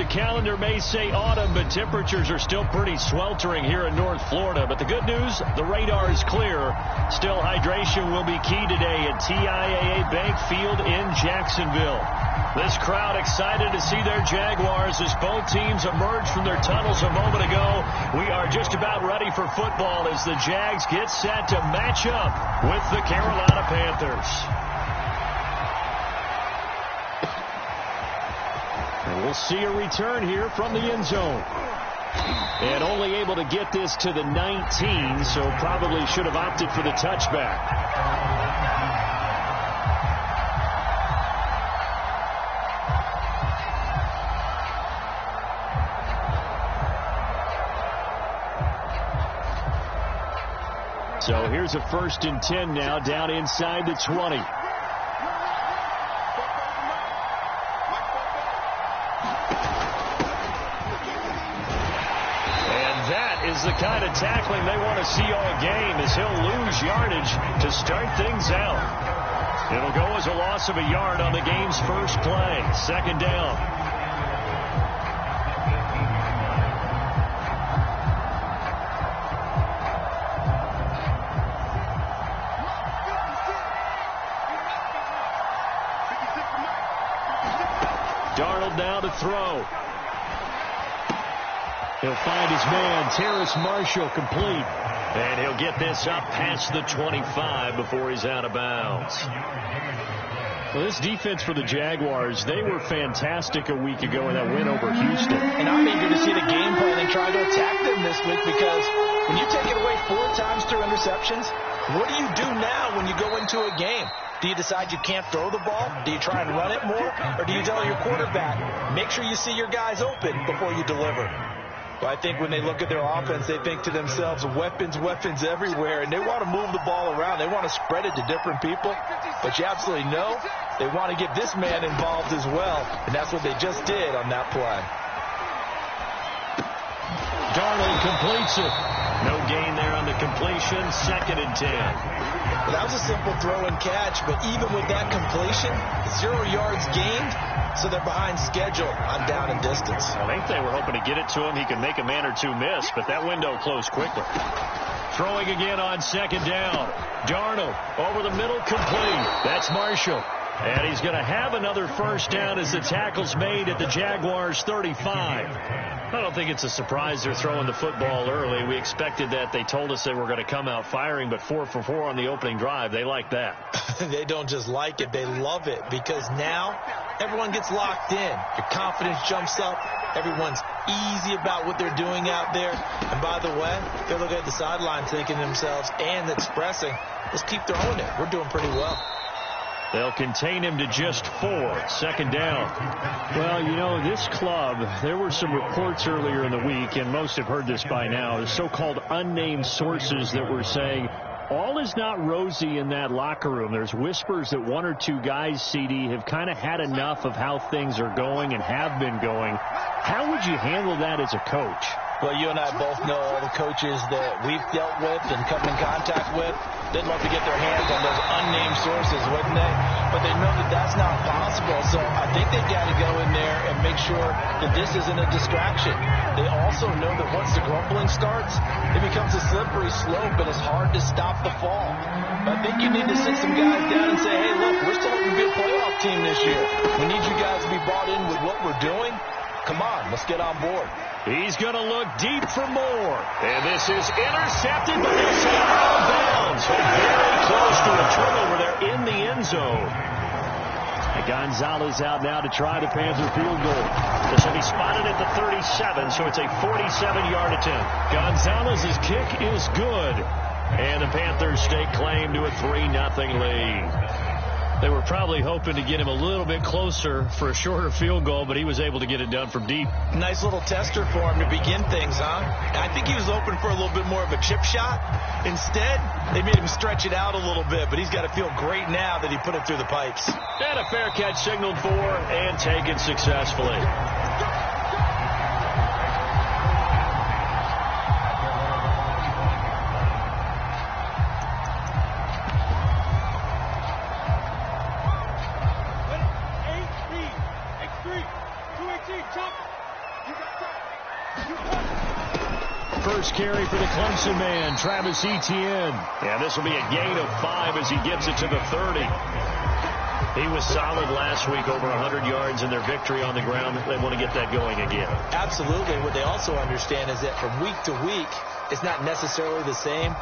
calendar may say autumn, but temperatures are still pretty sweltering here in North Florida. But the good news, the radar is clear. Still, hydration will be key today at TIAA Bank Field in Jacksonville. This crowd excited to see their Jaguars as both teams emerge from their tunnels a moment ago. We are just about ready for football as the Jags get set to match up with the Carolina Panthers. And we'll see a return here from the end zone. And only able to get this to the 19, so probably should have opted for the touchback. So here's a 1st and 10 now, down inside the 20. Is the kind of tackling they want to see all game as he'll lose yardage to start things out. It'll go as a loss of a yard on the game's first play. 2nd down. Darnold now to throw. He'll find his man, Terrace Marshall, complete. And he'll get this up past the 25 before he's out of bounds. Well, this defense for the Jaguars, they were fantastic a week ago in that win over Houston. And I'm eager to see the game plan and try to attack them this week, because when you take it away 4 times through interceptions, what do you do now when you go into a game? Do you decide you can't throw the ball? Do you try and run it more? Or do you tell your quarterback, make sure you see your guys open before you deliver? Well, I think when they look at their offense, they think to themselves, weapons, weapons everywhere, and they want to move the ball around. They want to spread it to different people, but you absolutely know they want to get this man involved as well, and that's what they just did on that play. Darnold completes it. No gain there on the completion. 2nd and 10. Well, that was a simple throw and catch, but even with that completion, 0 yards gained, so they're behind schedule on down and distance. I think they were hoping to get it to him. He could make a man or two miss, but that window closed quickly. Throwing again on 2nd down. Darnold over the middle, complete. That's Marshall. And he's going to have another 1st down as the tackle's made at the Jaguars' 35. I don't think it's a surprise they're throwing the football early. We expected that. They told us they were going to come out firing, but 4 for 4 on the opening drive. They like that. They don't just like it, they love it, because now everyone gets locked in. Your confidence jumps up. Everyone's easy about what they're doing out there. And by the way, they're looking at the sideline thinking to themselves and expressing, let's keep throwing it. We're doing pretty well. They'll contain him to just 4. 2nd down. Well, you know, this club, there were some reports earlier in the week, and most have heard this by now, the so-called unnamed sources that were saying all is not rosy in that locker room. There's whispers that 1 or 2 guys, CD, have kind of had enough of how things are going and have been going. How would you handle that as a coach? Well, you and I both know all the coaches that we've dealt with and come in contact with. They'd love to get their hands on those unnamed sources, wouldn't they? But they know that that's not possible. So I think they've got to go in there and make sure that this isn't a distraction. They also know that once the grumbling starts, it becomes a slippery slope and it's hard to stop the fall. But I think you need to sit some guys down and say, hey, look, we're still hoping to be a playoff team this year. We need you guys to be bought in with what we're doing. Come on, let's get on board. He's going to look deep for more. And this is intercepted, but they'll say out of bounds. So very close to a turnover there in the end zone. And Gonzalez out now to try the Panther field goal. This will be spotted at the 37, so it's a 47-yard attempt. Gonzalez's kick is good. And the Panthers stake claim to a 3-0 lead. They were probably hoping to get him a little bit closer for a shorter field goal, but he was able to get it done from deep. Nice little tester for him to begin things, huh? I think he was hoping for a little bit more of a chip shot. Instead, they made him stretch it out a little bit, but he's got to feel great now that he put it through the pipes. And a fair catch signaled for and taken successfully. First carry for the Clemson man, Travis Etienne. And this will be a gain of 5 as he gets it to the 30. He was solid last week, over 100 yards in their victory on the ground. They want to get that going again. Absolutely. What they also understand is that from week to week, it's not necessarily the same,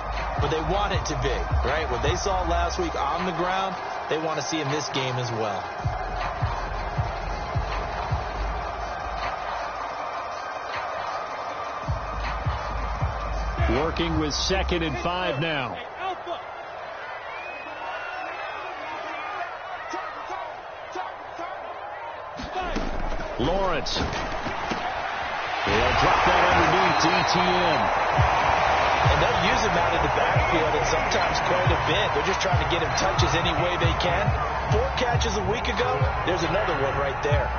but they want it to be, right? What they saw last week on the ground, they want to see in this game as well. Working with 2nd and 5 now. Lawrence. They'll drop that underneath to Etienne. And they'll use him out of the backfield and sometimes quite a bit. They're just trying to get him touches any way they can. 4 catches a week ago. There's another one right there.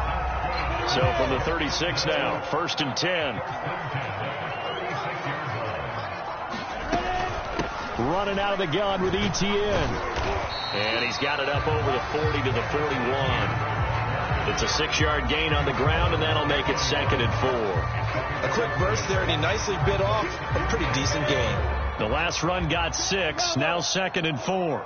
So from the 36 now, 1st and 10. Running out of the gun with Etienne. And he's got it up over the 40 to the 41. It's a 6-yard gain on the ground, and that'll make it 2nd and 4. A quick burst there, and he nicely bit off a pretty decent gain. The last run got 6, now 2nd and 4.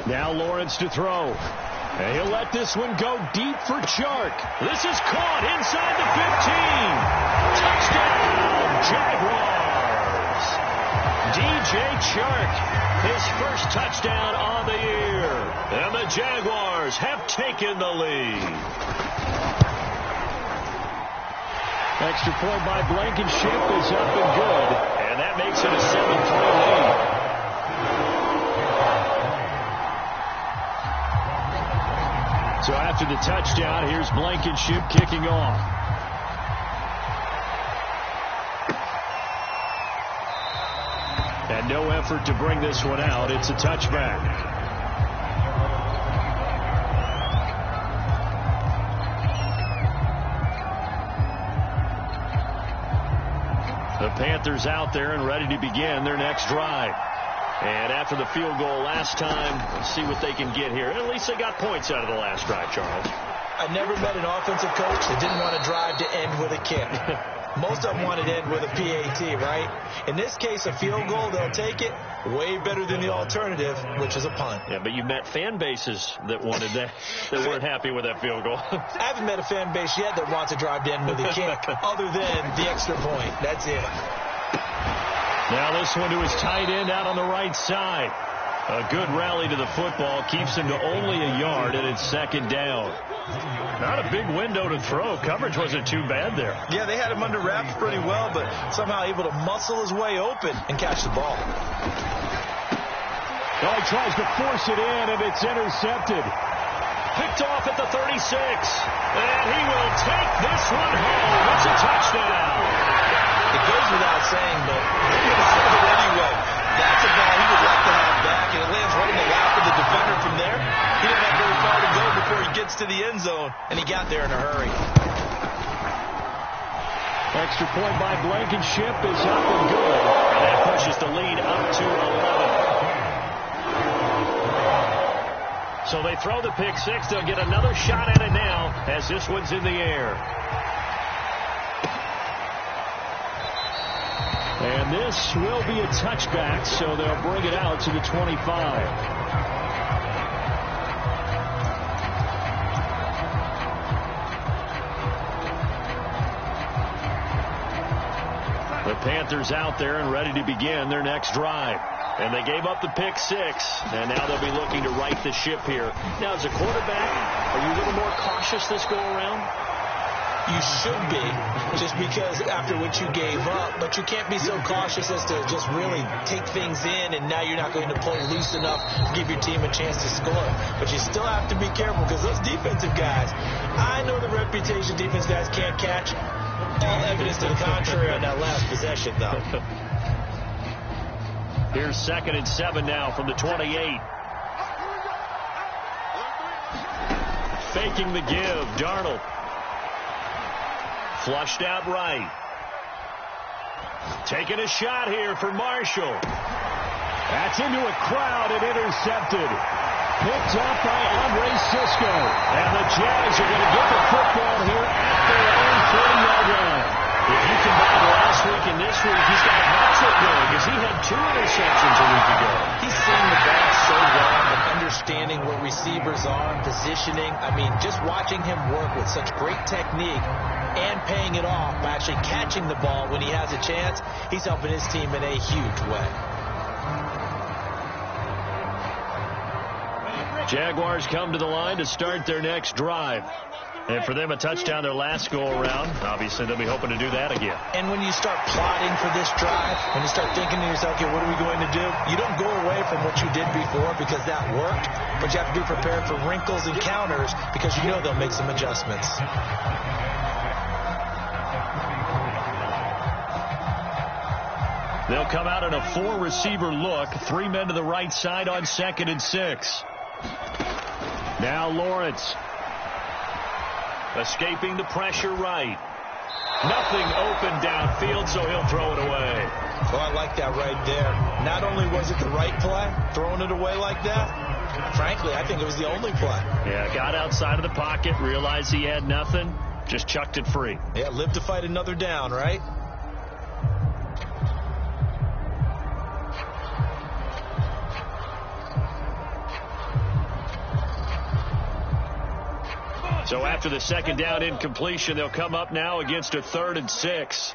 Now Lawrence to throw. And he'll let this one go deep for Chark. This is caught inside the 15. Touchdown, Jaguars. DJ Chark, his first touchdown on the year. And the Jaguars have taken the lead. Extra point by Blankenship is up and good. And that makes it a 7-3 lead. So after the touchdown, here's Blankenship kicking off. And no effort to bring this one out. It's a touchback. The Panthers out there and ready to begin their next drive. And after the field goal last time, let's see what they can get here. At least they got points out of the last drive, Charles. I never met an offensive coach that didn't want to drive to end with a kick. Most of them wanted to end with a PAT, right? In this case, a field goal, they'll take it. Way better than the alternative, which is a punt. Yeah, but you met fan bases that wanted that, that weren't happy with that field goal. I haven't met a fan base yet that wants to drive to end with a kick, other than the extra point. That's it. Now this one to his tight end out on the right side. A good rally to the football keeps him to only a yard, and it's 2nd down. Not a big window to throw. Coverage wasn't too bad there. Yeah, they had him under wraps pretty well, but somehow able to muscle his way open and catch the ball. Oh, he tries to force it in, and it's intercepted. Picked off at the 36. And he will take this one home. It's a touchdown. It goes without saying, but he's going to save it anyway. That's a ball he would like to have back, and it lands right in the lap of the defender from there. He didn't have very far to go before he gets to the end zone, and he got there in a hurry. Extra point by Blankenship is up and good. And that pushes the lead up to 11. So they throw the pick six. They'll get another shot at it now as this one's in the air. And this will be a touchback, so they'll bring it out to the 25. The Panthers out there and ready to begin their next drive. And they gave up the pick six, and now they'll be looking to right the ship here. Now, as a quarterback, are you a little more cautious this go-around? You should be, just because after what you gave up, but you can't be so cautious as to just really take things in, and now you're not going to play loose enough to give your team a chance to score. But you still have to be careful, because those defensive guys, I know the reputation defense guys can't catch. All evidence to the contrary on that last possession, though. Here's 2nd and 7 now from the 28. Faking the give, Darnold. Flushed out right. Taking a shot here for Marshall. That's into a crowd and intercepted. Picked up by Andre Cisco. And the Jags are going to get the football here at their own 40-yard line. If you combine last week and this week, he's got a hat-trick going because he had 2 interceptions a week ago. He's seeing the ball so well and understanding where receivers are, positioning. I mean, just watching him work with such great technique and paying it off by actually catching the ball when he has a chance, he's helping his team in a huge way. Jaguars come to the line to start their next drive. And for them, a touchdown their last go-around. Obviously, they'll be hoping to do that again. And when you start plotting for this drive, when you start thinking to yourself, okay, what are we going to do? You don't go away from what you did before because that worked, but you have to be prepared for wrinkles and counters because you know they'll make some adjustments. They'll come out in a 4-receiver look. 3 men to the right side on 2nd and 6. Now Lawrence. Escaping the pressure right. Nothing open downfield, so he'll throw it away. Oh, I like that right there. Not only was it the right play, throwing it away like that, frankly, I think it was the only play. Yeah, got outside of the pocket, realized he had nothing, just chucked it free. Yeah, live to fight another down, right? So after the 2nd down incompletion, they'll come up now against a 3rd and 6.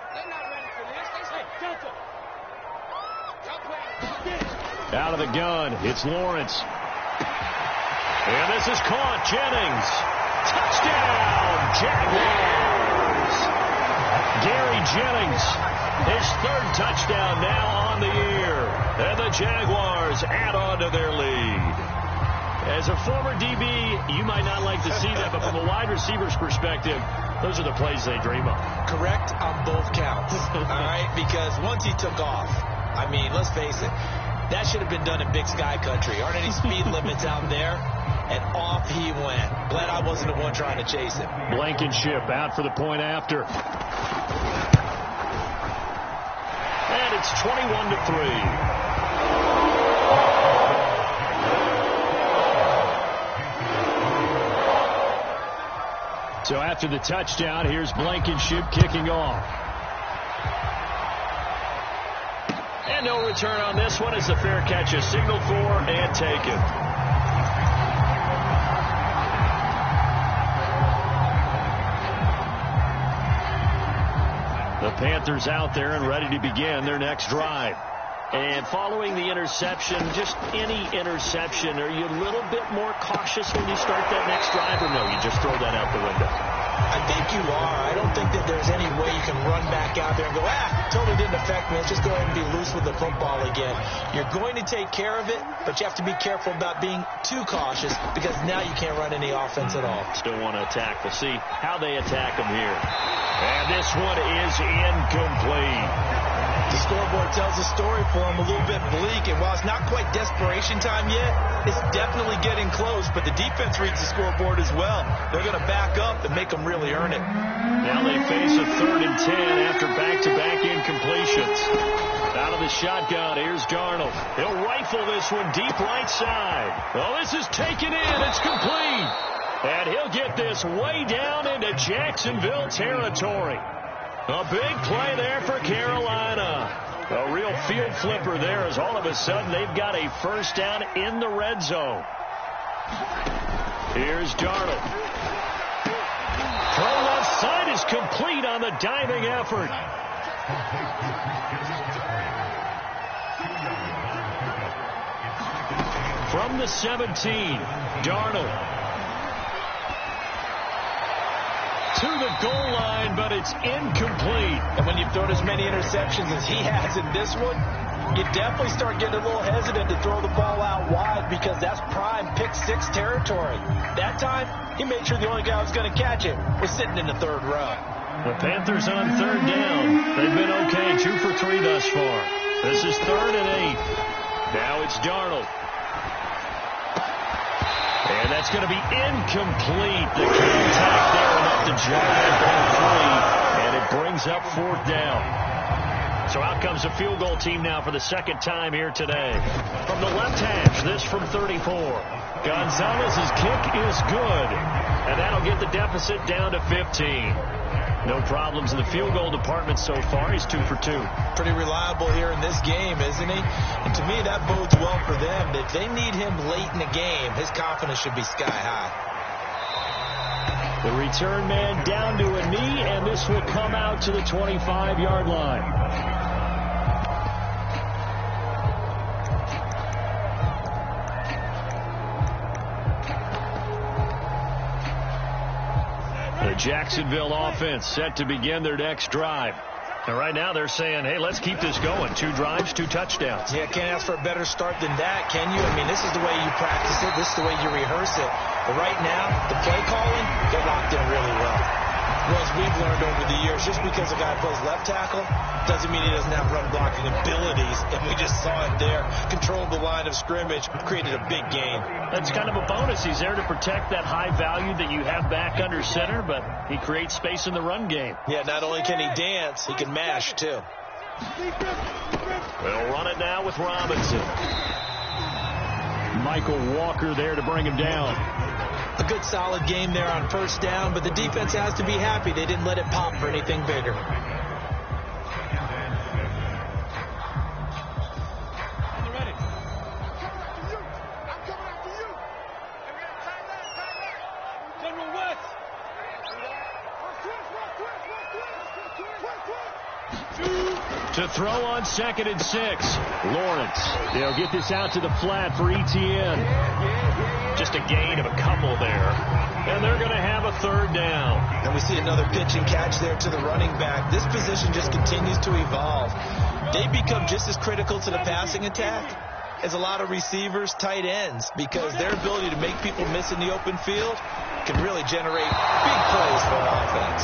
Out of the gun, it's Lawrence. And this is caught. Jennings. Touchdown, Jaguars. Gary Jennings, his 3rd touchdown now on the year. And the Jaguars add on to their lead. As a former DB, you might not like to see that, but from a wide receiver's perspective, those are the plays they dream of. Correct on both counts, all right? Because once he took off, I mean, let's face it, that should have been done in Big Sky country. Aren't any speed limits out there? And off he went. Glad I wasn't the one trying to chase him. Blankenship out for the point after. And it's 21-3. So after the touchdown, here's Blankenship kicking off. And no return on this one as the fair catch is signaled for and taken. The Panthers out there and ready to begin their next drive. And following the interception, just any interception, are you a little bit more cautious when you start that next drive, or no, you just throw that out the window? I think you are. I don't think that there's any way you can run back out there and go, totally didn't affect me. Let's just go ahead and be loose with the football again. You're going to take care of it, but you have to be careful about being too cautious because now you can't run any offense at all. Still want to attack. We'll see how they attack them here. And this one is incomplete. The scoreboard tells a story for him, a little bit bleak, and while it's not quite desperation time yet, it's definitely getting close, but the defense reads the scoreboard as well. They're going to back up and make them really earn it. Now they face a 3rd and 10 after back-to-back incompletions. Out of the shotgun, here's Darnold. He'll rifle this one deep right side. Oh, this is taken in. It's complete. And he'll get this way down into Jacksonville territory. A big play there for Carolina. A real field flipper there as all of a sudden they've got a 1st down in the red zone. Here's Darnold. Throw left side is complete on the diving effort. From the 17, Darnold. To the goal line, but it's incomplete. And when you've thrown as many interceptions as he has in this one, you definitely start getting a little hesitant to throw the ball out wide because that's prime pick-6 territory. That time, he made sure the only guy who was going to catch it was sitting in the 3rd row. The Panthers on 3rd down. They've been okay, 2 for 3 thus far. This is 3rd and 8. Now it's Darnold. And that's going to be incomplete. The contact there enough to jog that ball free, and it brings up 4th down. So out comes the field goal team now for the second time here today. From the left hash, this from 34. Gonzalez's kick is good, and that'll get the deficit down to 15. No problems in the field goal department so far. He's 2 for 2. Pretty reliable here in this game, isn't he? And to me, that bodes well for them. If they need him late in the game, his confidence should be sky high. The return man down to a knee, and this will come out to the 25-yard line. The Jacksonville offense set to begin their next drive. And right now they're saying, hey, let's keep this going. 2 drives, 2 touchdowns. Yeah, can't ask for a better start than that, can you? I mean, this is the way you practice it. This is the way you rehearse it. But right now, the play calling, they're locked in really well. Well, as we've learned over the years, just because a guy plays left tackle doesn't mean he doesn't have run blocking abilities. And we just saw it there. Controlled the line of scrimmage, created a big gain. That's kind of a bonus. He's there to protect that high value that you have back under center, but he creates space in the run game. Yeah, not only can he dance, he can mash, too. They'll run it now with Robinson. Michael Walker there to bring him down. A good solid game there on first down, but the defense has to be happy they didn't let it pop for anything bigger. To throw on 2nd and 6. Lawrence. They'll get this out to the flat for Etienne. Just a gain of a couple there. And they're going to have a 3rd down. And we see another pitch and catch there to the running back. This position just continues to evolve. They become just as critical to the passing attack as a lot of receivers, tight ends, because their ability to make people miss in the open field can really generate big plays for offense.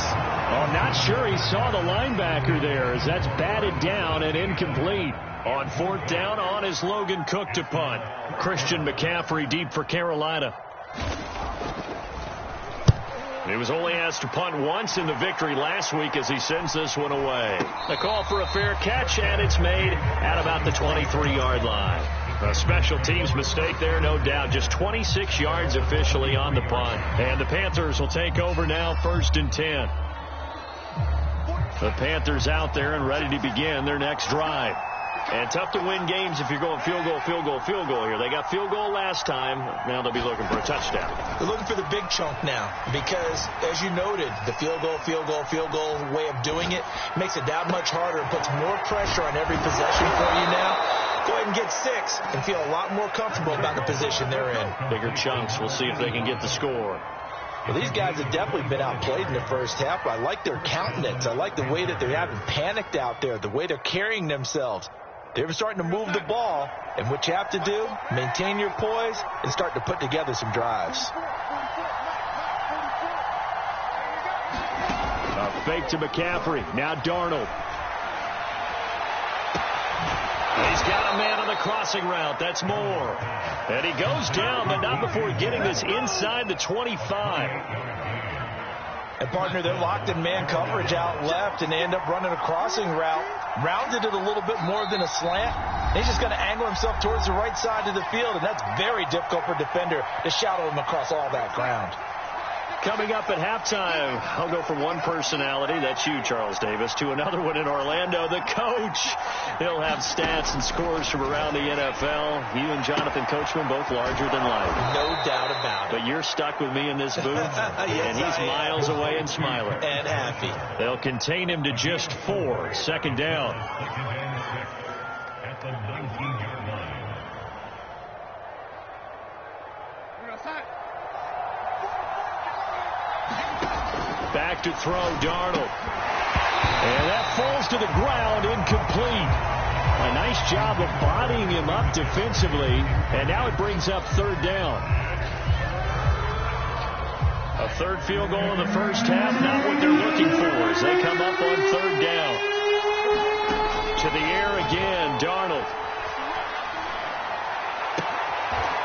Oh, not sure he saw the linebacker there as that's batted down and incomplete. On 4th down, on is Logan Cook to punt. Christian McCaffrey deep for Carolina. He was only asked to punt once in the victory last week as he sends this one away. The call for a fair catch, and it's made at about the 23-yard line. A special teams mistake there, no doubt. Just 26 yards officially on the punt. And the Panthers will take over now, 1st and 10. The Panthers out there and ready to begin their next drive. And tough to win games if you're going field goal, field goal, field goal here. They got field goal last time. Now they'll be looking for a touchdown. They're looking for the big chunk now because, as you noted, the field goal, field goal, field goal way of doing it makes it that much harder and puts more pressure on every possession for you now. Go ahead and get 6 and feel a lot more comfortable about the position they're in. Bigger chunks. We'll see if they can get the score. Well, these guys have definitely been outplayed in the first half. I like their countenance. I like the way that they haven't panicked out there, the way they're carrying themselves. They're starting to move the ball, and what you have to do, maintain your poise and start to put together some drives. A fake to McCaffrey. Now Darnold. He's got a man on the crossing route. That's Moore. And he goes down, but not before getting this inside the 25. And, partner, they're locked in man coverage out left, and they end up running a crossing route. Rounded it a little bit more than a slant. He's just going to angle himself towards the right side of the field, and that's very difficult for a defender to shadow him across all that ground. Coming up at halftime, I'll go from one personality, that's you, Charles Davis, to another one in Orlando, the coach. He'll have stats and scores from around the NFL. You and Jonathan Coachman, both larger than life. No doubt about it. But you're stuck with me in this booth, yes, and he's miles away and smiling. And happy. They'll contain him to just 4. 2nd down. At the 19-yard line. Back to throw, Darnold. And that falls to the ground, incomplete. A nice job of bodying him up defensively, and now it brings up 3rd down. A 3rd field goal in the first half, not what they're looking for as they come up on 3rd down. To the air again, Darnold.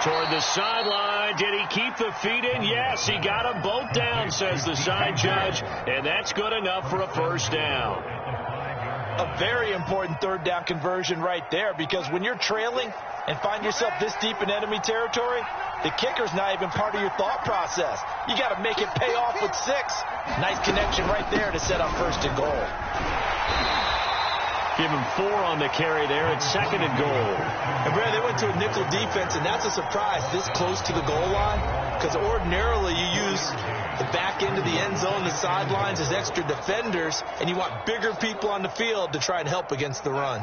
Toward the sideline. Did he keep the feet in? Yes, he got them both down, says the side judge. And that's good enough for a 1st down. a very important third down conversion right there, because when you're trailing and find yourself this deep in enemy territory, the kicker's not even part of your thought process. You got to make it pay off with 6. Nice connection right there to set up 1st and goal. Give him 4 on the carry there. It's 2nd and goal. And Brad, they went to a nickel defense, and that's a surprise this close to the goal line, because ordinarily you use the back end of the end zone, the sidelines as extra defenders, and you want bigger people on the field to try and help against the run.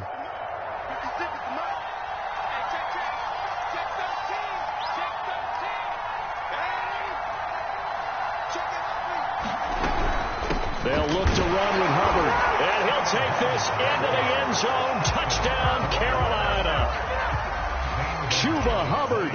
They'll look to run with Hubbard, and he'll take this into the end zone. Touchdown, Carolina. Chuba Hubbard,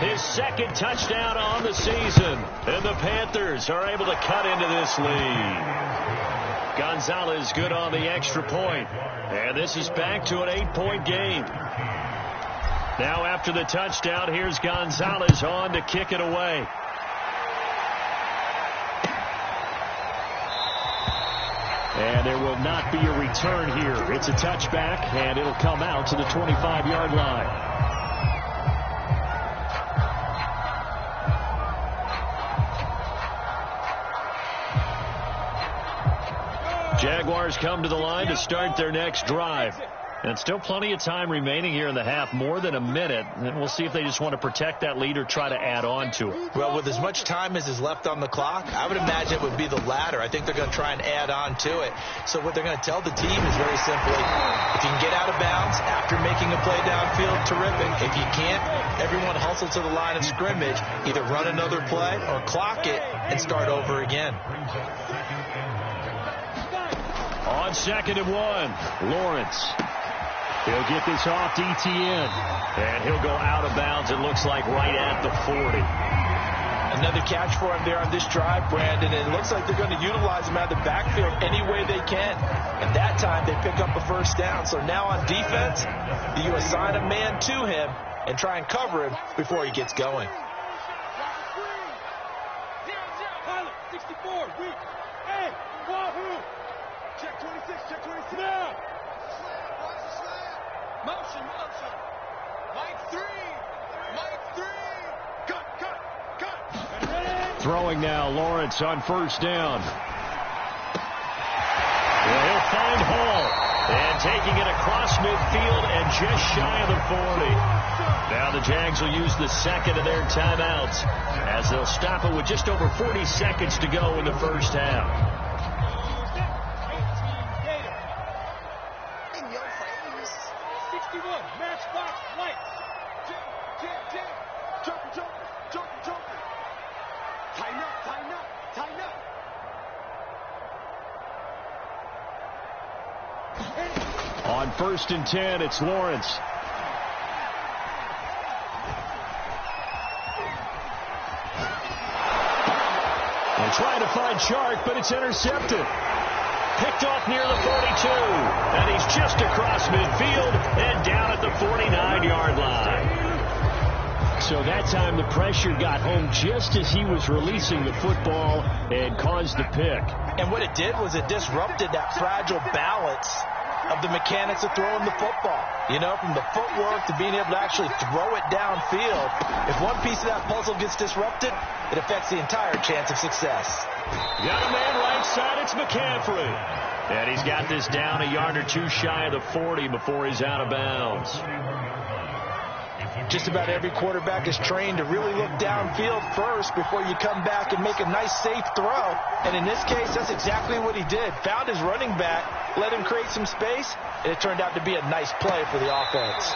his 2nd touchdown on the season. And the Panthers are able to cut into this lead. Gonzalez good on the extra point. And this is back to an 8-point game. Now after the touchdown, here's Gonzalez on to kick it away. And there will not be a return here. It's a touchback, and it'll come out to the 25-yard line. Jaguars come to the line to start their next drive. And still plenty of time remaining here in the half, more than a minute. And we'll see if they just want to protect that lead or try to add on to it. Well, with as much time as is left on the clock, I would imagine it would be the latter. I think they're going to try and add on to it. So what they're going to tell the team is very simply, if you can get out of bounds after making a play downfield, terrific. If you can't, everyone hustle to the line of scrimmage, either run another play or clock it and start over again. On 2nd and 1, Lawrence. He'll get this off to Etienne. And he'll go out of bounds, it looks like, right at the 40. Another catch for him there on this drive, Brandon. And it looks like they're going to utilize him out of the backfield any way they can. And that time they pick up a 1st down. So now on defense, you assign a man to him and try and cover him before he gets going. Check 26, check 26. Now. Motion. Mike 3. Cut. Throwing now, Lawrence on 1st down. Well, he'll find Hall. And taking it across midfield and just shy of the 40. Now the Jags will use the 2nd of their timeouts as they'll stop it with just over 40 seconds to go in the 1st half. On 1st and 10, it's Lawrence. And trying to find Chark, but it's intercepted. Picked off near the 42. And he's just across midfield and down at the 49-yard line. So that time the pressure got home just as he was releasing the football and caused the pick. And what it did was it disrupted that fragile balance of the mechanics of throwing the football. You know, from the footwork to being able to actually throw it downfield. If one piece of that puzzle gets disrupted, it affects the entire chance of success. Got a man right side, it's McCaffrey. And he's got this down a yard or two shy of the 40 before he's out of bounds. Just about every quarterback is trained to really look downfield first before you come back and make a nice, safe throw. And in this case, that's exactly what he did. Found his running back, let him create some space, and it turned out to be a nice play for the offense.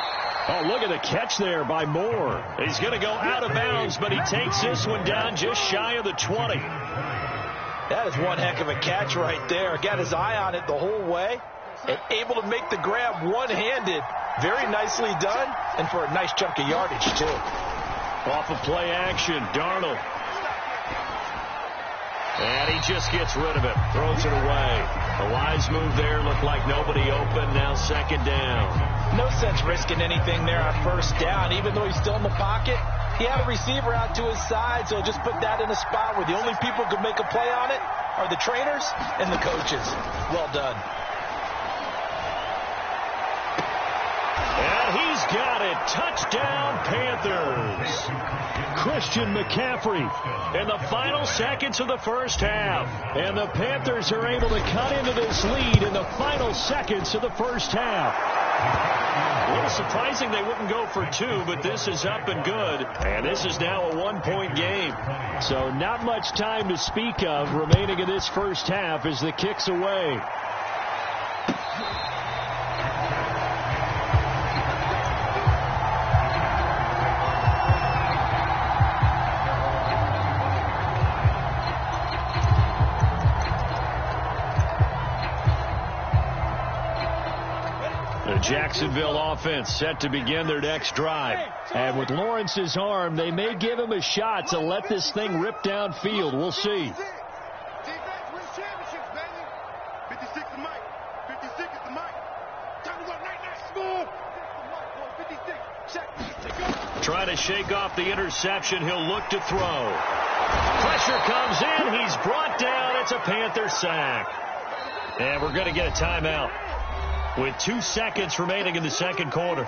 Oh, look at the catch there by Moore. He's going to go out of bounds, but he takes this one down just shy of the 20. That is one heck of a catch right there. Got his eye on it the whole way and able to make the grab one-handed. Very nicely done, and for a nice chunk of yardage, too. Off of play action, Darnold. And he just gets rid of it, throws it away. A wise move there, looked like nobody open, now 2nd down. No sense risking anything there on 1st down, even though he's still in the pocket. He had a receiver out to his side, so just put that in a spot where the only people who could make a play on it are the trainers and the coaches. Well done. got it. Touchdown, Panthers. Christian McCaffrey in the final seconds of the first half. And the Panthers are able to cut into this lead in the final seconds of the first half. A little surprising they wouldn't go for two, but this is up and good. And this is now a 1-point game. So not much time to speak of remaining in this first half as the kick's away. The Jacksonville offense set to begin their next drive. And with Lawrence's arm, they may give him a shot to let this thing rip downfield. We'll see. Trying to shake off the interception. He'll look to throw. Pressure comes in. He's brought down. It's a Panther sack. And we're going to get a timeout with 2 seconds remaining in the second quarter.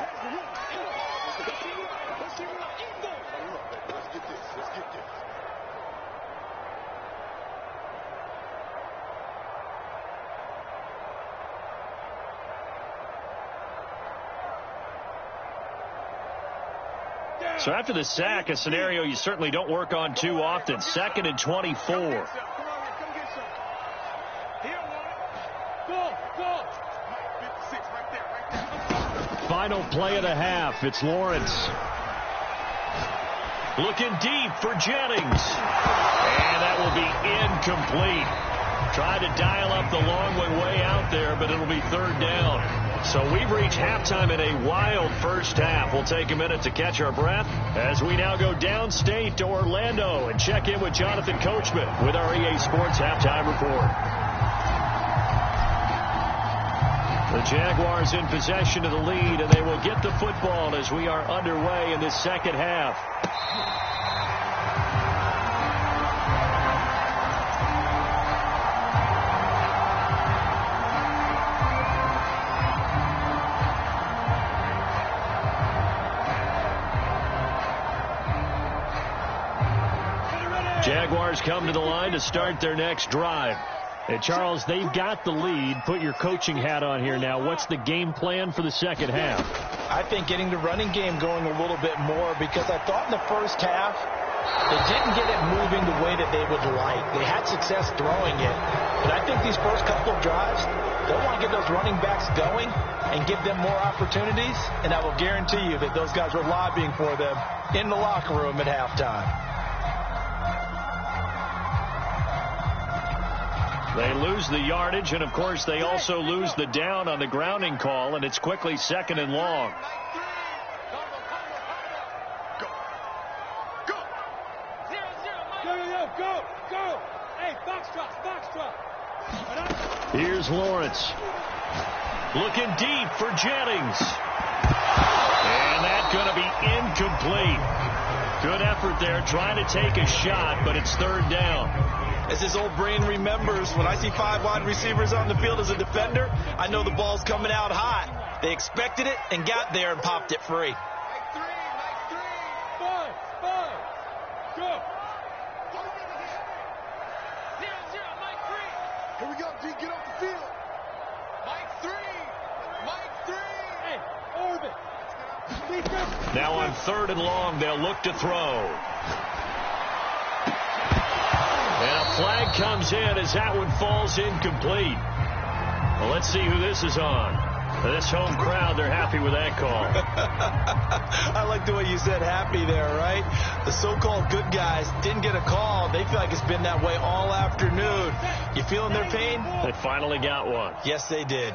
So after the sack, a scenario you certainly don't work on too often. 2nd and 24. Final play of the half. It's Lawrence. Looking deep for Jennings. And that will be incomplete. Tried to dial up the long way out there, but it'll be 3rd down. So we've reached halftime in a wild first half. We'll take a minute to catch our breath as we now go downstate to Orlando and check in with Jonathan Coachman with our EA Sports Halftime Report. The Jaguars in possession of the lead, and they will get the football as we are underway in this second half. Jaguars come to the line to start their next drive. And Charles, they've got the lead. Put your coaching hat on here now. What's the game plan for the second half? I think getting the running game going a little bit more, because I thought in the first half they didn't get it moving the way that they would like. They had success throwing it. But I think these first couple of drives, they'll want to get those running backs going and give them more opportunities. And I will guarantee you that those guys were lobbying for them in the locker room at halftime. They lose the yardage, and, of course, they also lose the down on the grounding call, and it's quickly 2nd and long. Go. Hey, box drop. Here's Lawrence. Looking deep for Jennings. And that's going to be incomplete. Good effort there, trying to take a shot, but it's 3rd down. As his old brain remembers, when I see 5 wide receivers on the field as a defender, I know the ball's coming out hot. They expected it and got there and popped it free. Mike 3. 5. Go. 0, Mike 3. Here we go, D. Get off the field. Mike 3. Hey, orbit. Now on 3rd and long, they'll look to throw. And a flag comes in as that one falls incomplete. Well, let's see who this is on. This home crowd, they're happy with that call. I like the way you said happy there, right? The so-called good guys didn't get a call. They feel like it's been that way all afternoon. You feeling their pain? They finally got one. Yes, they did.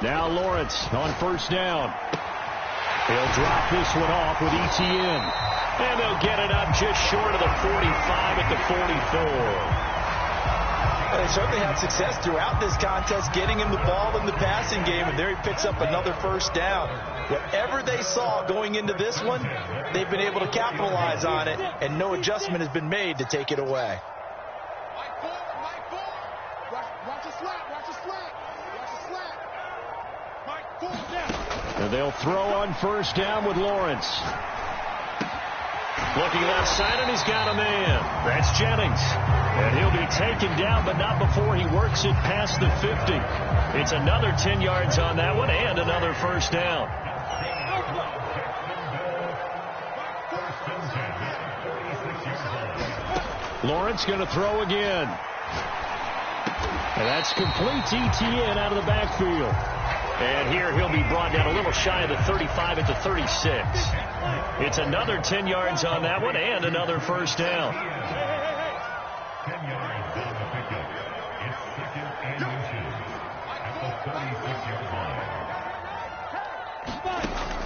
Now Lawrence on 1st down. He'll drop this one off with Etienne. And they'll get it up just short of the 45 at the 44. They certainly had success throughout this contest getting him the ball in the passing game, and there he picks up another 1st down. Whatever they saw going into this one, they've been able to capitalize on it, and no adjustment has been made to take it away. And they'll throw on first down with Lawrence. Looking left side, and he's got a man. That's Jennings. And he'll be taken down, but not before he works it past the 50. It's another 10 yards on that one and another first down. Lawrence going to throw again. And that's complete to Etienne out of the backfield. And here he'll be brought down a little shy of the 35 at the 36. It's another 10 yards on that one and another first down. 10 yards on the pickup. It's 2nd and 2 at the 36-yard line.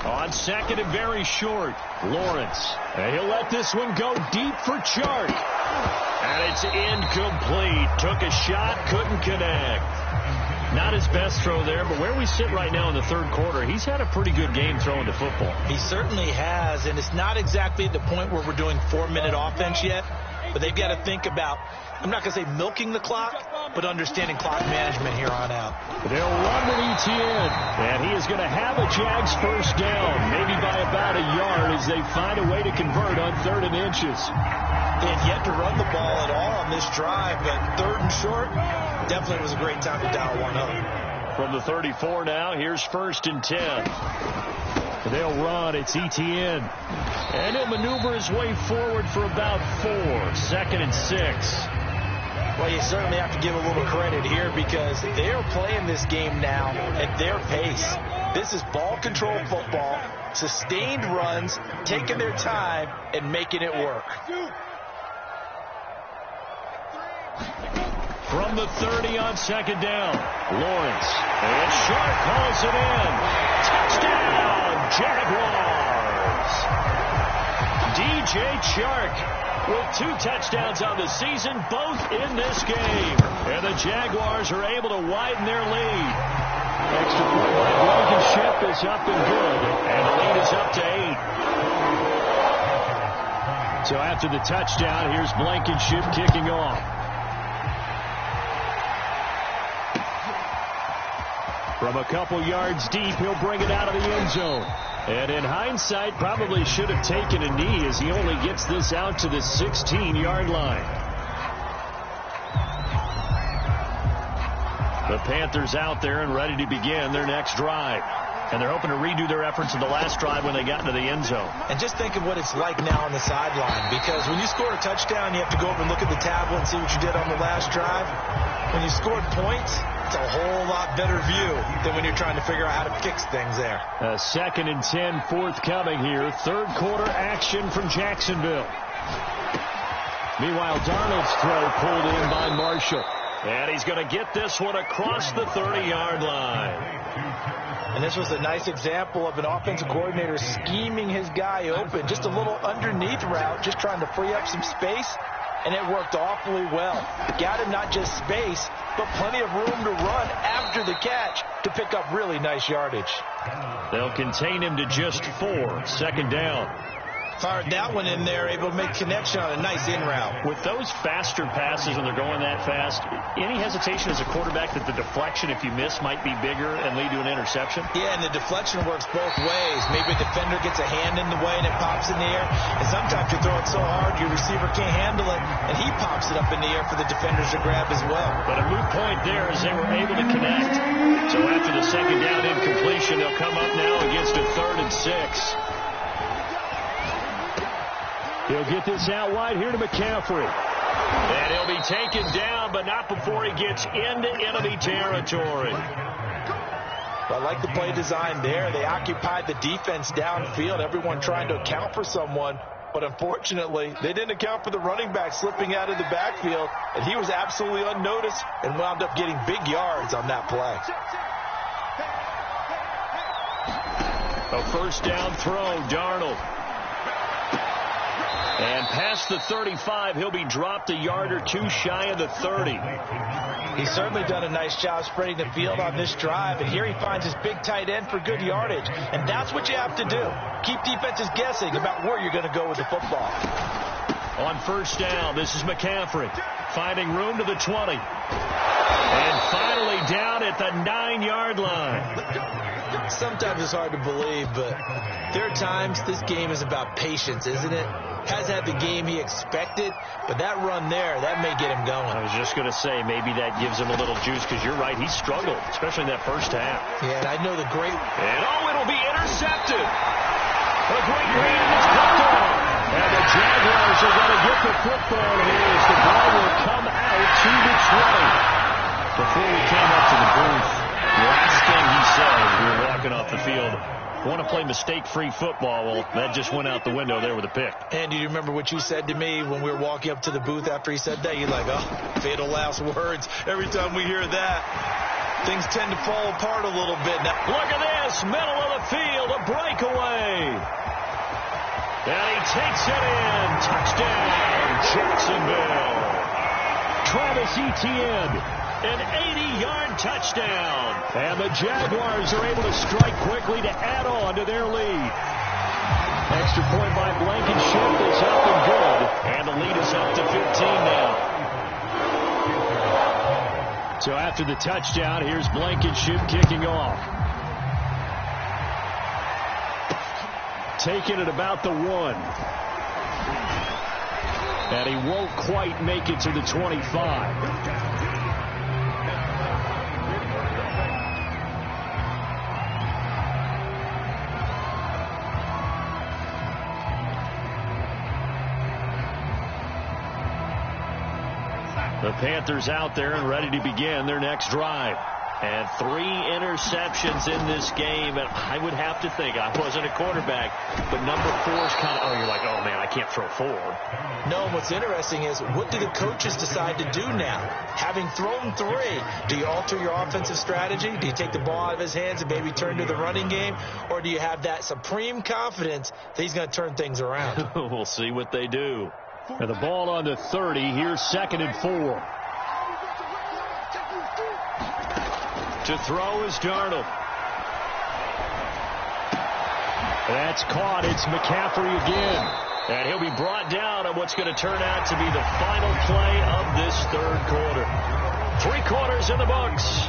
On second and very short, Lawrence. And he'll let this one go deep for Chark. And it's incomplete. Took a shot, couldn't connect. Not his best throw there, but where we sit right now in the third quarter, he's had a pretty good game throwing the football. He certainly has, and it's not exactly at the point where we're doing 4-minute offense yet, but they've got to think about, I'm not going to say milking the clock, but understanding clock management here on out. They'll run with Etienne, and he is going to have a Jags first down, maybe by about a yard as they find a way to convert on 3rd and inches. They had yet to run the ball at all on this drive, but 3rd and short, definitely was a great time to dial one up. From the 34 now, here's 1st and 10. They'll run. It's Etienne. And he'll maneuver his way forward for about 4. 2nd and 6. Well, you certainly have to give a little credit here because they are playing this game now at their pace. This is ball control football, sustained runs, taking their time, and making it work. From the 30 on 2nd down, Lawrence. And Chark calls it in. Touchdown, Jaguars. DJ Chark with 2 touchdowns on the season, both in this game. And the Jaguars are able to widen their lead. Extra point by Blankenship is up and good. And the lead is up to 8. So after the touchdown, here's Blankenship kicking off. From a couple yards deep, he'll bring it out of the end zone. And in hindsight, probably should have taken a knee as he only gets this out to the 16-yard line. The Panthers out there and ready to begin their next drive. And they're hoping to redo their efforts in the last drive when they got into the end zone. And just think of what it's like now on the sideline, because when you score a touchdown, you have to go over and look at the tablet and see what you did on the last drive. When you scored points, it's a whole lot better view than when you're trying to figure out how to fix things there. 2nd and 10 forthcoming here. 3rd quarter action from Jacksonville. Meanwhile, Darnold's throw pulled in by Marshall. And he's going to get this one across the 30-yard line. And this was a nice example of an offensive coordinator scheming his guy open. Just a little underneath route, just trying to free up some space. And it worked awfully well. Got him not just space, but plenty of room to run after the catch to pick up really nice yardage. They'll contain him to just 4. 2nd down. Fired that one in there, able to make connection on a nice in route. With those faster passes and they're going that fast, any hesitation as a quarterback that the deflection, if you miss, might be bigger and lead to an interception? Yeah, and the deflection works both ways. Maybe a defender gets a hand in the way and it pops in the air. And sometimes you throw it so hard your receiver can't handle it, and he pops it up in the air for the defenders to grab as well. But a moot point there as they were able to connect. So after the 2nd down incompletion, they'll come up now against a 3rd and 6. He'll get this out wide here to McCaffrey. And he'll be taken down, but not before he gets into enemy territory. I like the play design there. They occupied the defense downfield, everyone trying to account for someone. But unfortunately, they didn't account for the running back slipping out of the backfield, and he was absolutely unnoticed and wound up getting big yards on that play. A 1st down throw, Darnold. And past the 35, he'll be dropped a yard or 2 shy of the 30. He's certainly done a nice job spreading the field on this drive, and here he finds his big tight end for good yardage. And that's what you have to do. Keep defenses guessing about where you're going to go with the football. On 1st down, this is McCaffrey, finding room to the 20. And finally down at the 9-yard line. Sometimes it's hard to believe, but there are times this game is about patience, isn't it? Has had the game he expected, but that run there, that may get him going. I was just going to say, maybe that gives him a little juice, because you're right, he struggled, especially in that first half. Yeah, and I know the great... And it'll be intercepted. A great read, it's picked off. And the Jaguars are going to get the football here as the ball will come out to the 20. Before we came up to the booth, the last thing he said as we were walking off the field, want to play mistake-free football. Well, that just went out the window there with a pick. And do you remember what you said to me when we were walking up to the booth after he said that? You're like, oh, fatal last words. Every time we hear that, things tend to fall apart a little bit. Now, look at this, middle of the field, a breakaway. And he takes it in. Touchdown, Jacksonville. Travis Etienne, an 80-yard touchdown. And the Jaguars are able to strike quickly to add on to their lead. Extra point by Blankenship is up and good. And the lead is up to 15 now. So after the touchdown, here's Blankenship kicking off. Taking it about the 1. And he won't quite make it to the 25. The Panthers out there and ready to begin their next drive. And 3 interceptions in this game. And I would have to think, I wasn't a quarterback, but number 4 is kind of, you're like, oh, man, I can't throw 4. No, and what's interesting is, what do the coaches decide to do now? Having thrown 3, do you alter your offensive strategy? Do you take the ball out of his hands and maybe turn to the running game? Or do you have that supreme confidence that he's going to turn things around? We'll see what they do. And the ball on the 30. Here's 2nd and 4. To throw is Darnold. That's caught. It's McCaffrey again. And he'll be brought down on what's going to turn out to be the final play of this 3rd quarter. 3 quarters in the books.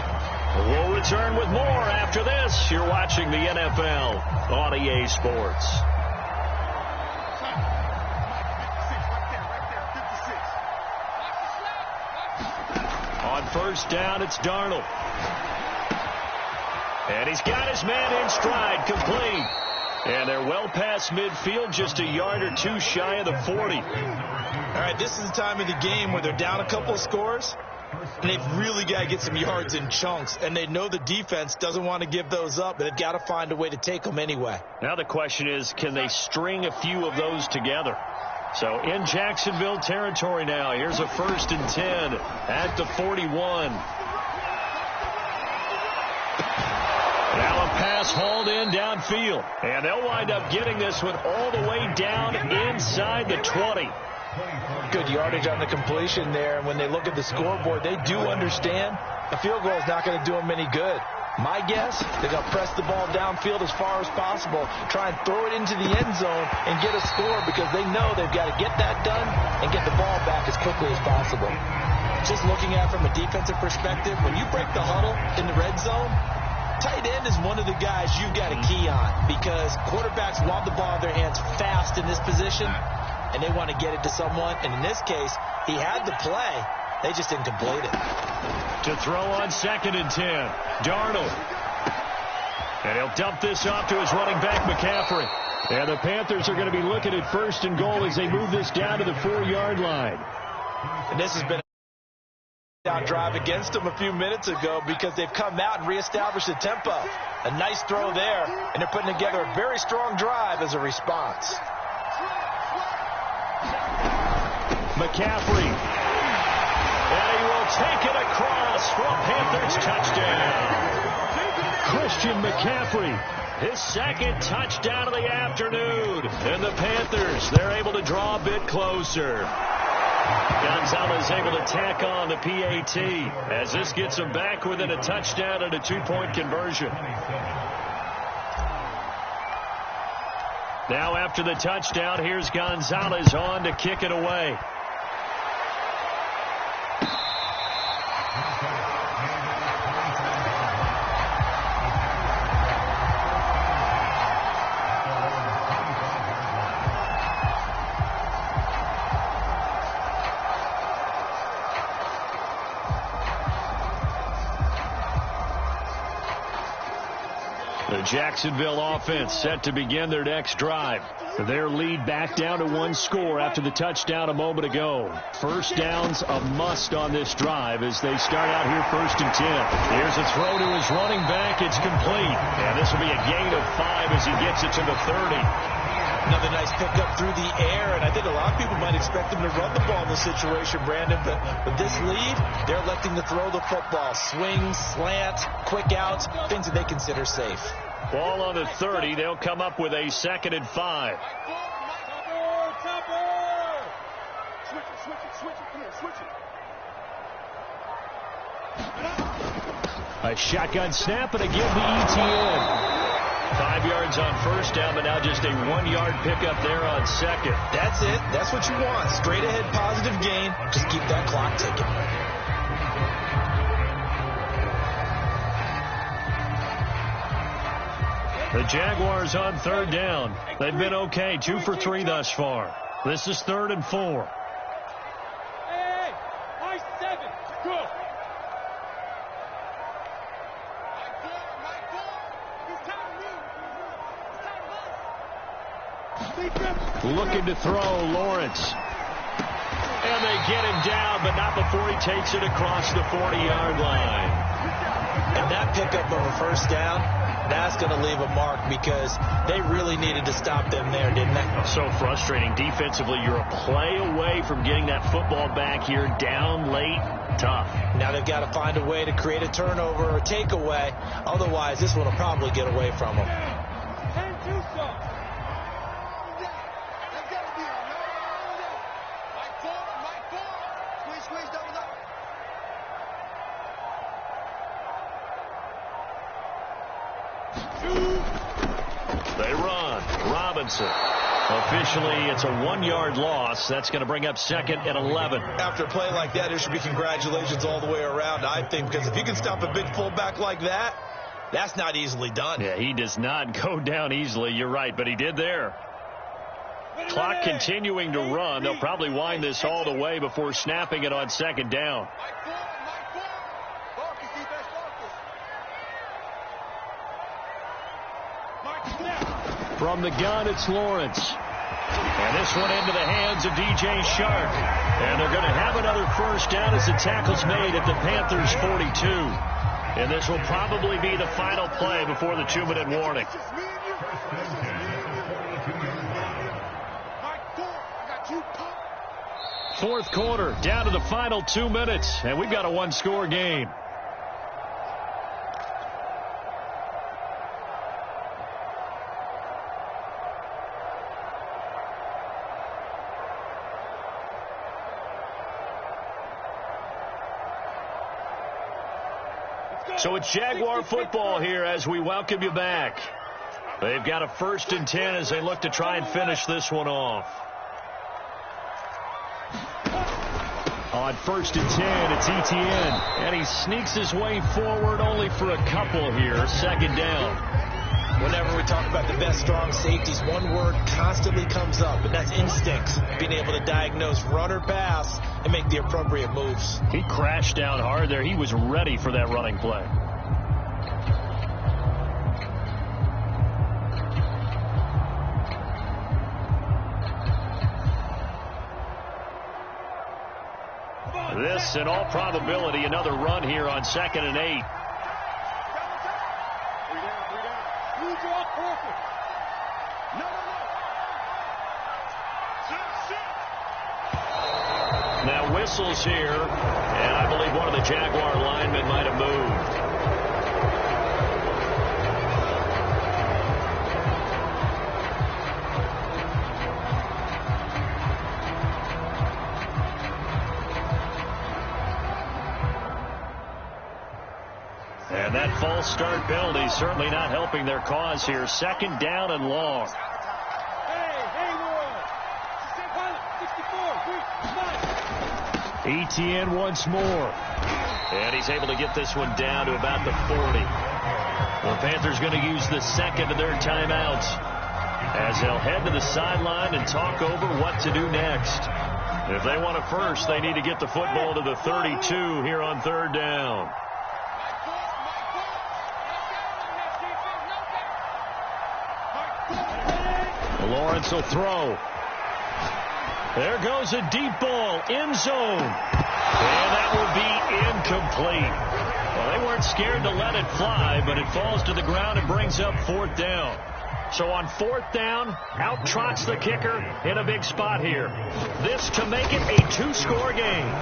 We'll return with more after this. You're watching the NFL on EA Sports. On first down, it's Darnold. And he's got his man in stride, complete. And they're well past midfield, just a yard or 2 shy of the 40. All right, this is the time of the game where they're down a couple of scores, and they've really got to get some yards in chunks. And they know the defense doesn't want to give those up, but they've got to find a way to take them anyway. Now the question is, can they string a few of those together? So in Jacksonville territory now, here's a 1st and 10 at the 41. Now a pass hauled in downfield. And they'll wind up getting this one all the way down inside the 20. Good yardage on the completion there. And when they look at the scoreboard, they do understand a field goal is not going to do them any good. My guess, they're going to press the ball downfield as far as possible, try and throw it into the end zone and get a score, because they know they've got to get that done and get the ball back as quickly as possible. Just looking at it from a defensive perspective, when you break the huddle in the red zone, tight end is one of the guys you've got to key on, because quarterbacks want the ball in their hands fast in this position, and they want to get it to someone. And in this case, he had the play. They just didn't complete it. To throw on 2nd and 10, Darnold. And he'll dump this off to his running back, McCaffrey. And the Panthers are going to be looking at 1st and goal as they move this down to the 4-yard line. And this has been a drive against them a few minutes ago, because they've come out and reestablished the tempo. A nice throw there, and they're putting together a very strong drive as a response. McCaffrey. And he will take it across for a Panthers touchdown. Christian McCaffrey, his 2nd touchdown of the afternoon. And the Panthers, they're able to draw a bit closer. Gonzalez able to tack on the PAT as this gets him back within a touchdown and a 2-point conversion. Now after the touchdown, here's Gonzalez on to kick it away. The Jacksonville offense set to begin their next drive. Their lead back down to one score after the touchdown a moment ago. First down's a must on this drive as they start out here 1st and 10. Here's a throw to his running back. It's complete. And this will be a gain of 5 as he gets it to the 30. Another nice pickup through the air, and I think a lot of people might expect them to run the ball in this situation, Brandon, but with this lead, they're electing to throw the football. Swings, slants, quick outs, things that they consider safe. Ball on the 30. They'll come up with a 2nd and 5. A shotgun snap and again to ETN. 5 yards on first down, but now just a 1-yard pickup there on second. That's it. That's what you want. Straight ahead positive gain. Just keep that clock ticking. The Jaguars on 3rd down. They've been okay. 2 for 3 thus far. This is 3rd and 4. Hey, Mike 7. Go. Looking to throw, Lawrence. And they get him down, but not before he takes it across the 40-yard line. And that pickup of a first down, that's going to leave a mark because they really needed to stop them there, didn't they? So frustrating. Defensively, you're a play away from getting that football back here down late. Tough. Now they've got to find a way to create a turnover or takeaway. Otherwise, this one will probably get away from them. 10-2 stop. They run. Robinson. Officially, it's a 1-yard loss. That's going to bring up 2nd and 11. After a play like that, there should be congratulations all the way around, I think, because if you can stop a big fullback like that, that's not easily done. Yeah, he does not go down easily. You're right, but he did there. Clock continuing to run. They'll probably wind this all the way before snapping it on 2nd down. From the gun, it's Lawrence. And this one into the hands of DJ Shark. And they're going to have another first down as the tackle's made at the Panthers' 42. And this will probably be the final play before the 2-minute warning. Fourth quarter, down to the final 2 minutes. And we've got a 1-score game. So it's Jaguar football here as we welcome you back. They've got a 1st and 10 as they look to try and finish this one off. On 1st and 10, it's ETN. And he sneaks his way forward only for a couple here. 2nd down. Whenever we talk about the best strong safeties, one word constantly comes up, and that's instincts. Being able to diagnose run or pass and make the appropriate moves. He crashed down hard there. He was ready for that running play. This, in all probability, another run here on 2nd and 8. Now whistles here, and I believe one of the Jaguar linemen might have moved. And that false start penalty certainly not helping their cause here. 2nd down and long. ETN once more. And he's able to get this one down to about the 40. The Panthers going to use the 2nd of their timeouts as they'll head to the sideline and talk over what to do next. If they want a first, they need to get the football to the 32 here on 3rd down. Lawrence will throw. There goes a deep ball, end zone. And that will be incomplete. Well, they weren't scared to let it fly, but it falls to the ground and brings up 4th down. So on 4th down, out trots the kicker in a big spot here. This to make it a 2-score game.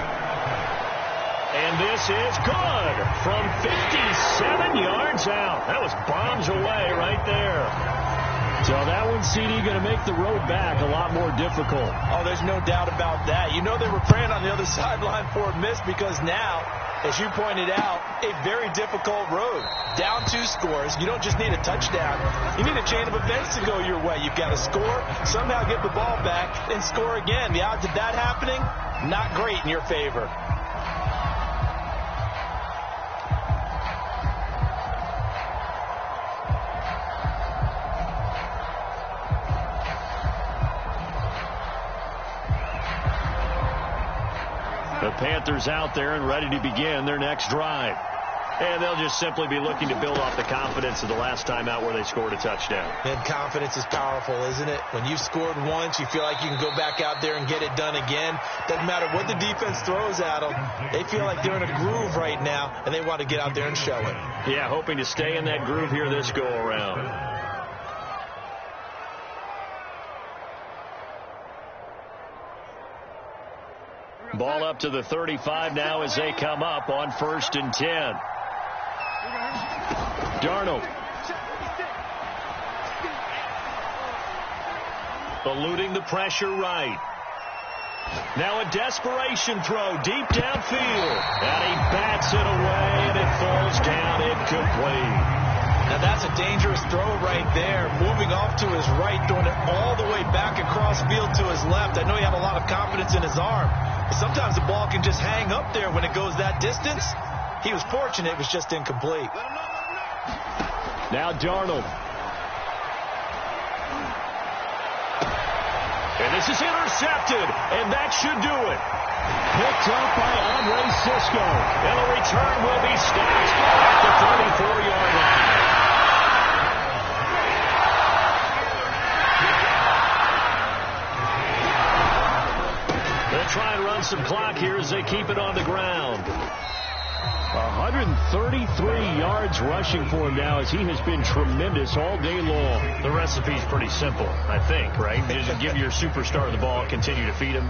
And this is good from 57 yards out. That was bombs away right there. So that one, CD, going to make the road back a lot more difficult. Oh, there's no doubt about that. You know they were praying on the other sideline for a miss because now, as you pointed out, a very difficult road. Down 2 scores. You don't just need a touchdown. You need a chain of events to go your way. You've got to score, somehow get the ball back, and score again. The odds of that happening, not great in your favor. The Panthers out there and ready to begin their next drive. And they'll just simply be looking to build off the confidence of the last time out where they scored a touchdown. And confidence is powerful, isn't it? When you've scored once, you feel like you can go back out there and get it done again. Doesn't matter what the defense throws at them. They feel like they're in a groove right now, and they want to get out there and show it. Yeah, hoping to stay in that groove here this go-around. Ball up to the 35 now as they come up on 1st and 10. Darnold. Eluding the pressure right. Now a desperation throw deep downfield. And he bats it away, and it falls down incomplete. Now that's a dangerous throw right there. Moving off to his right, throwing it all the way back across field to his left. I know he had a lot of confidence in his arm. But sometimes the ball can just hang up there when it goes that distance. He was fortunate it was just incomplete. Now Darnold. And this is intercepted, and that should do it. Picked up by Andre Cisco. And the return will be stopped at the 34-yard line. They'll try and run some clock here as they keep it on the ground. 133 yards rushing for him now as he has been tremendous all day long. The recipe's pretty simple, I think, right? Just give your superstar the ball, continue to feed him.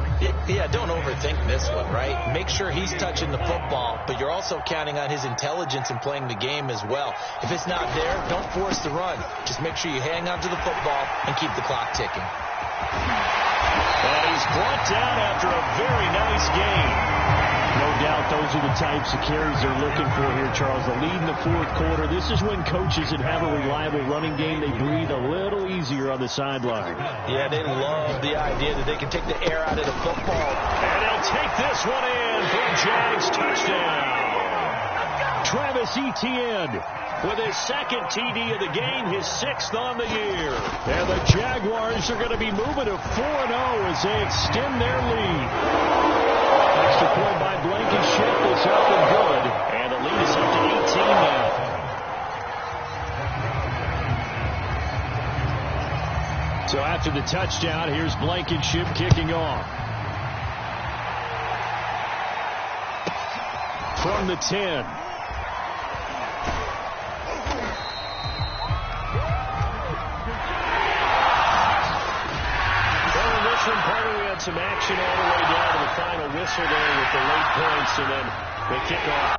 Yeah, don't overthink this one, right? Make sure he's touching the football, but you're also counting on his intelligence in playing the game as well. If it's not there, don't force the run. Just make sure you hang on to the football and keep the clock ticking. And he's brought down after a very nice game. No doubt those are the types of carries they're looking for here, Charles. The lead in the 4th quarter. This is when coaches that have a reliable running game, they breathe a little easier on the sideline. Yeah, they love the idea that they can take the air out of the football. And he'll take this one in for a Jags touchdown. Travis Etienne with his 2nd TD of the game, his 6th on the year. And the Jaguars are going to be moving to 4-0 as they extend their lead. Extra point by Blankenship is up and good. And the lead is up to 18 now. So after the touchdown, here's Blankenship kicking off. From the 10. We had some action all the way down to the final whistle there with the late points, and then the kickoff